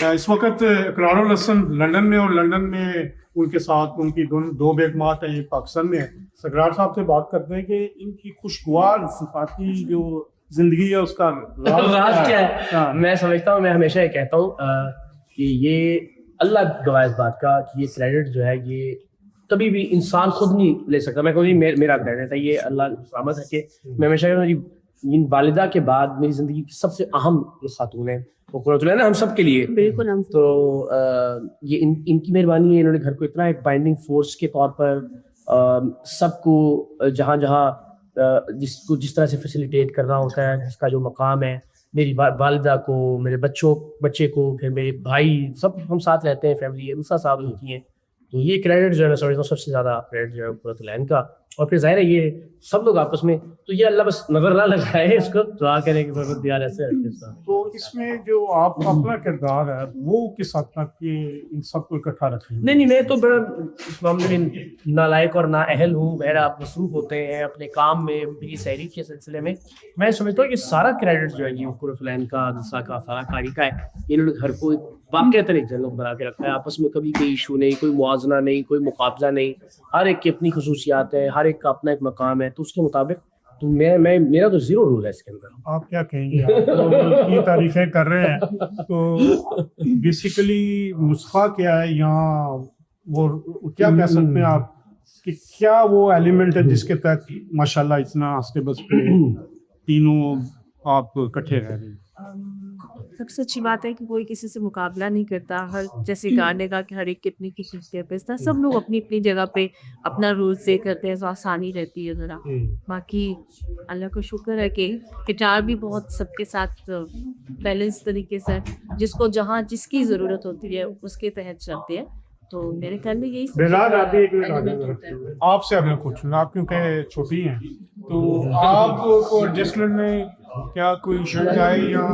اس وقت اقرار الحسن لندن میں، اور لندن میں ان کے ساتھ ان کی دو بیگمات ہیں، یہ پاکستان میں ہے. سگرار صاحب سے بات کرتے ہیں کہ ان کی خوشگوار صفاتی جو زندگی ہے اس کا راز کیا ہے. میں سمجھتا ہوں، میں ہمیشہ یہ کہتا ہوں کہ یہ اللہ گواہ اس بات کا کہ یہ کریڈٹ جو ہے یہ کبھی بھی انسان خود نہیں لے سکتا. میں کہوں میرا کریڈٹ ہے، یہ اللہ سلامت ہے کہ میں ہمیشہ میری والدہ کے بعد میری زندگی کی سب سے اہم خاتون ہے، وہ قرۃ العین ہم سب کے لیے. بالکل. تو یہ ان کی مہربانی ہے. انہوں نے گھر کو اتنا ایک بائنڈنگ فورس کے طور پر سب کو جہاں جس طرح سے فیسیلیٹیٹ کرنا ہوتا ہے، جس کا جو مقام ہے، میری والدہ کو، میرے بچے کو، پھر میرے بھائی، سب ہم ساتھ رہتے ہیں، فیملی ہے، دوسرا صاحب ہوتی ہیں. تو یہ کریڈٹ جو ہے میں سمجھتا ہوں سب سے زیادہ کریڈٹ جو ہے قرۃ العین کا. اور پھر ظاہر ہے یہ سب لوگ آپس میں، تو یہ اللہ بس نظر نہ لگائے، اس کو دعا کرنے کی ضرورت دیا ایسے. تو اس میں جو آپ کا اپنا کردار ہے وہ کس حد تک یہ ان سب کو اکٹھا رکھیں؟ نہیں، میں تو بڑا اس معاملے میں نالائق اور نااہل ہوں. میرا آپ مصروف ہوتے ہیں اپنے کام میں، میری سحری کے سلسلے میں. میں سمجھتا ہوں کہ سارا کریڈٹ جو ہے یہ قرۃ العین کا، نسا کا، فلاں کاری کا ہے. انہوں نے گھر کو واقعتاً ایک جنت بنا کے رکھا ہے. آپس میں کبھی کوئی ایشو نہیں، کوئی موازنہ نہیں، کوئی مقابلہ نہیں. ہر ایک کی اپنی خصوصیات ہیں، ہر ایک کا اپنا ایک مقام ہے. تو اس کے مطابق تو میرا تو زیرو رول ہے اس کے اندر. آپ کیا کہیں گے؟ آپ تو یہ تعریفیں کر رہے ہیں، تو بیسیکلی نسخہ کیا ہے یہاں، وہ کیا کہہ سکتے ہیں آپ کہ کیا وہ ایلیمنٹ ہے جس کے تحت ماشاءاللہ اتنا اسٹیبل پہ تینوں آپ اکٹھے رہ رہے ہیں؟ سب سے اچھی بات ہے کہ کوئی کسی سے مقابلہ نہیں کرتا. ہر جیسے گانے کا کہ ہر ایک کی اپنی خصوصیت ہے، سب لوگ اپنی اپنی جگہ پہ اپنا رول سے کرتے ہیں، تو آسانی رہتی ہے ذرا. باقی اللہ کا شکر ہے کہ گٹار بھی بہت سب کے ساتھ بیلنس طریقے سے جس کو جہاں جس کی ضرورت ہوتی ہے اس کے تحت چلتے ہیں. تو میرے خیال میں یہی آپ سے اگر کچھ آپ کیونکہ چھوٹی ہیں تو آپ کو ایڈجسٹمنٹ میں کیا کوئی ایشو آئے یا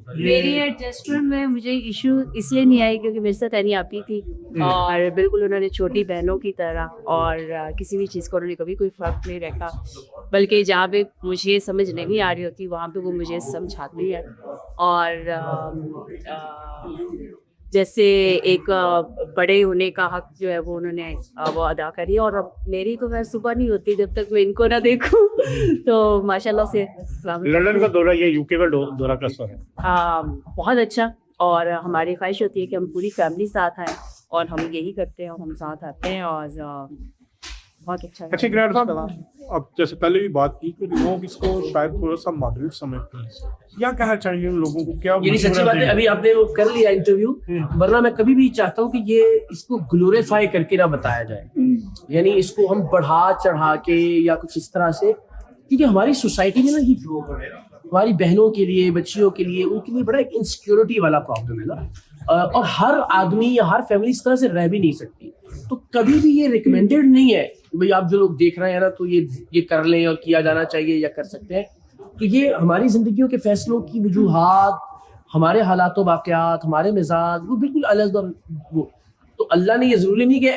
میری ایڈجسٹمنٹ میں مجھے ایشو اس لیے نہیں آئی کیونکہ میرے ساتھ اینی آپی تھی، اور بالکل انہوں نے چھوٹی بہنوں کی طرح، اور کسی بھی چیز کو انہوں نے کبھی کوئی فرق نہیں رکھا، بلکہ جہاں پہ مجھے سمجھ نہیں آ رہی ہوتی وہاں پہ وہ مجھے سمجھاتی ہے. اور جیسے ایک بڑے ہونے کا حق جو ہے وہ انہوں نے وہ ادا کری. اور اب میری تو خیر صبح نہیں ہوتی جب تک میں ان کو نہ دیکھوں. تو ماشاء اللہ سے لندن کا دورہ یا یو کے کا دورہ کیسا ہے؟ بہت اچھا. اور ہماری خواہش ہوتی ہے کہ ہم پوری فیملی ساتھ آئیں، اور ہم یہی کرتے ہیں، اور ہم ساتھ آتے ہیں، اور بہت اچھا. اچھا گرینڈ صاحب، اب جیسے پہلے بھی بات کی کہ لوگ اس کو شاید تھوڑا سا مغرب سمجھتے ہیں، کیا کہنا چاہیے ان لوگوں کو؟ کیا یہ سچی بات ہے، ابھی آپ نے وہ کر لیا انٹرویو، ورنہ میں کبھی بھی چاہتا ہوں کہ یہ اس کو گلوریفائی کر کے نہ بتایا جائے، یعنی اس کو ہم بڑھا چڑھا کے یا کچھ اس طرح سے، کیونکہ ہماری سوسائٹی میں نا یہ ہماری بہنوں کے لیے، بچیوں کے لیے، ان کے لیے بڑا ایک انسیکیورٹی والا پرابلم ہے نا. اور ہر آدمی یا ہر فیملی اس طرح سے رہ بھی نہیں سکتی. تو کبھی بھی یہ ریکمینڈیڈ نہیں ہے بھائی آپ جو لوگ دیکھ رہے ہیں نا تو یہ کر لیں اور کیا جانا چاہیے یا کر سکتے ہیں. تو یہ ہماری زندگیوں کے فیصلوں کی وجوہات، ہمارے حالات و واقعات، ہمارے مزاج وہ بالکل الگ. وہ تو اللہ نے یہ ضروری نہیں کہ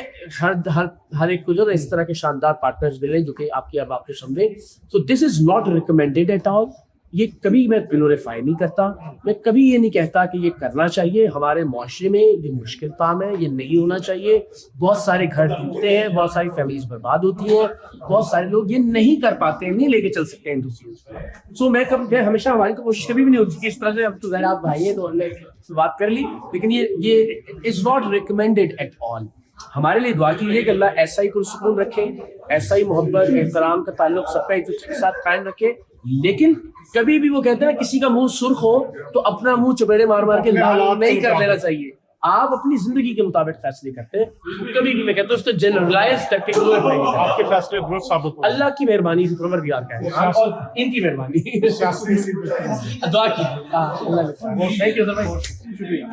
ہر ایک کو جو اس طرح کے شاندار پارٹنرز ملیں جو کہ آپ کی اب آپ کو سمجھیں. So this is not recommended at all. یہ کبھی میں گلوریفائی نہیں کرتا، میں کبھی یہ نہیں کہتا کہ یہ کرنا چاہیے. ہمارے معاشرے میں یہ مشکل کام ہے، یہ نہیں ہونا چاہیے. بہت سارے گھر ٹوٹتے ہیں، بہت ساری فیملیز برباد ہوتی ہیں، بہت سارے لوگ یہ نہیں کر پاتے ہیں، نہیں لے کے چل سکتے ہیں دوسری. سو میں ہمیشہ ہماری تو کوشش کبھی بھی نہیں ہوتی کہ اس طرح سے اب تو ذرا آپ بھائی ہیں تو ہم نے بات کر لی، لیکن یہ is not recommended at all. ہمارے لیے دعا کیجیے کہ اللہ ایسا ہی پرسکون رکھے، ایسا ہی محبت احترام کا تعلق سب کا ایک دوسرے کے ساتھ قائم رکھے. لیکن کبھی بھی وہ کہتے ہیں نا کسی کا منہ سرخ ہو تو اپنا منہ چپیڑے مار مار کے لال نہیں کر لینا چاہیے. آپ اپنی زندگی کے مطابق فیصلے کرتے ہیں. کبھی بھی میں کہتا ہوں اس کو جنرلائز کر کے آپ کے فیصلے درست ثابت ہو. اللہ کی مہربانی سے پروردگار کا ہے اور ان کی مہربانی دعا کی. تھینک یو سر بھائی، شکریہ.